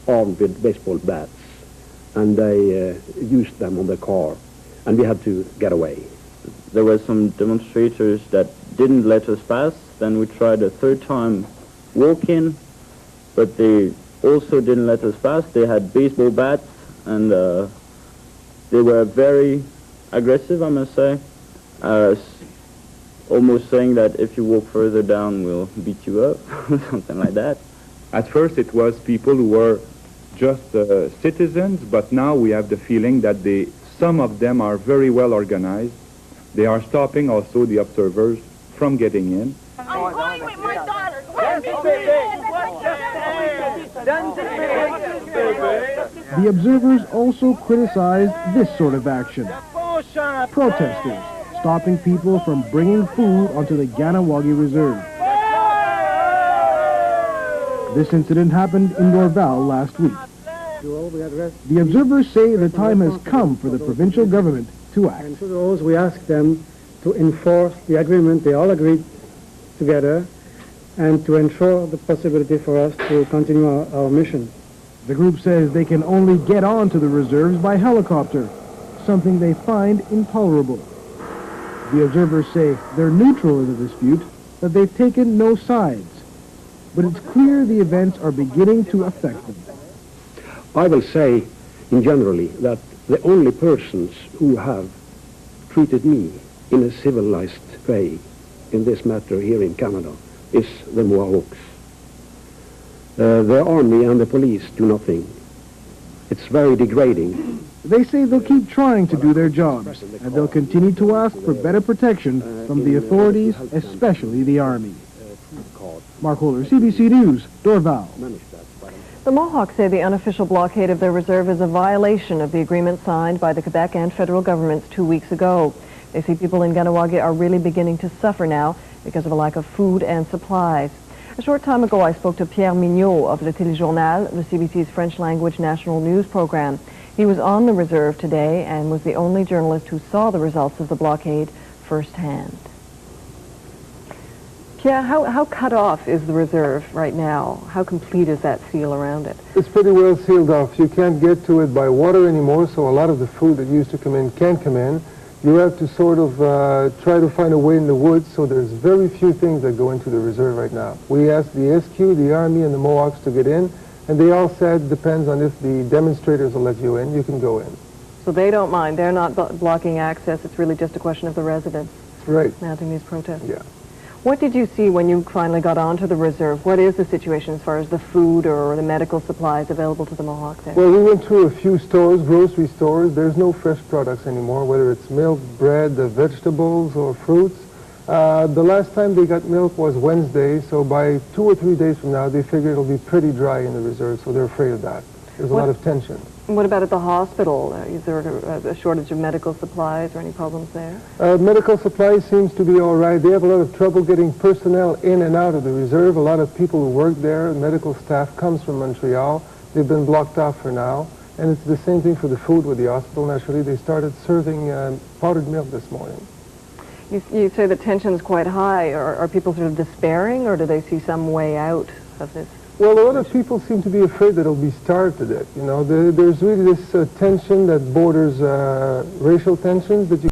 armed with baseball bats, and they used them on the car, and we had to get away. There were some demonstrators that didn't let us pass. Then we tried a third time walk-in, but they also didn't let us pass. They had baseball bats, and they were very aggressive, I must say, almost saying that if you walk further down, we'll beat you up, something like that. At first it was people who were just citizens, but now we have the feeling that some of them are very well organized. They are stopping also the observers from getting in. I'm going with my daughter. The observers also criticized this sort of action. Protesters stopping people from bringing food onto the Ganawagi Reserve. This incident happened in Dorval last week. The observers say the time has come for the provincial government to act. And to those, we ask them to enforce the agreement they all agreed together and to ensure the possibility for us to continue our mission. The group says they can only get onto the reserves by helicopter, something they find intolerable. The observers say they're neutral in the dispute, that they've taken no sides. But it's clear the events are beginning to affect them. I will say, in generally, that the only persons who have treated me in a civilized way in this matter here in Canada is the Mohawks. The army and the police do nothing. It's very degrading. They say they'll keep trying to do their jobs, and they'll continue to ask for better protection from the authorities, especially the army. Mark Holder, CBC News, Dorval. The Mohawks say the unofficial blockade of their reserve is a violation of the agreement signed by the Quebec and federal governments 2 weeks ago. They say people in Ganawagi are really beginning to suffer now because of a lack of food and supplies. A short time ago, I spoke to Pierre Mignot of Le Téléjournal, the CBC's French-language national news program. He was on the reserve today and was the only journalist who saw the results of the blockade firsthand. Pierre, how cut off is the reserve right now? How complete is that seal around it? It's pretty well sealed off. You can't get to it by water anymore, so a lot of the food that used to come in can't come in. You have to sort of try to find a way in the woods, so there's very few things that go into the reserve right now. We asked the SQ, the Army, and the Mohawks to get in, and they all said, depends on if the demonstrators will let you in, you can go in. So they don't mind. They're not blocking access. It's really just a question of the residents right mounting these protests. Yeah. What did you see when you finally got onto the reserve? What is the situation as far as the food or the medical supplies available to the Mohawk there? Well, we went through a few stores, grocery stores. There's no fresh products anymore, whether it's milk, bread, vegetables, or fruits. The last time they got milk was Wednesday, so by 2 or 3 days from now, they figure it'll be pretty dry in the reserve, so they're afraid of that. There's a lot of tension. What about at the hospital? Is there a shortage of medical supplies or any problems there? Medical supplies seems to be all right. They have a lot of trouble getting personnel in and out of the reserve. A lot of people who work there, medical staff, comes from Montreal. They've been blocked off for now. And it's the same thing for the food with the hospital. Naturally, they started serving powdered milk this morning. You say the tension's quite high. Are people sort of despairing, or do they see some way out of this? Well, a lot of people seem to be afraid that it'll be starved to death. You know, there's really this tension that borders racial tensions that you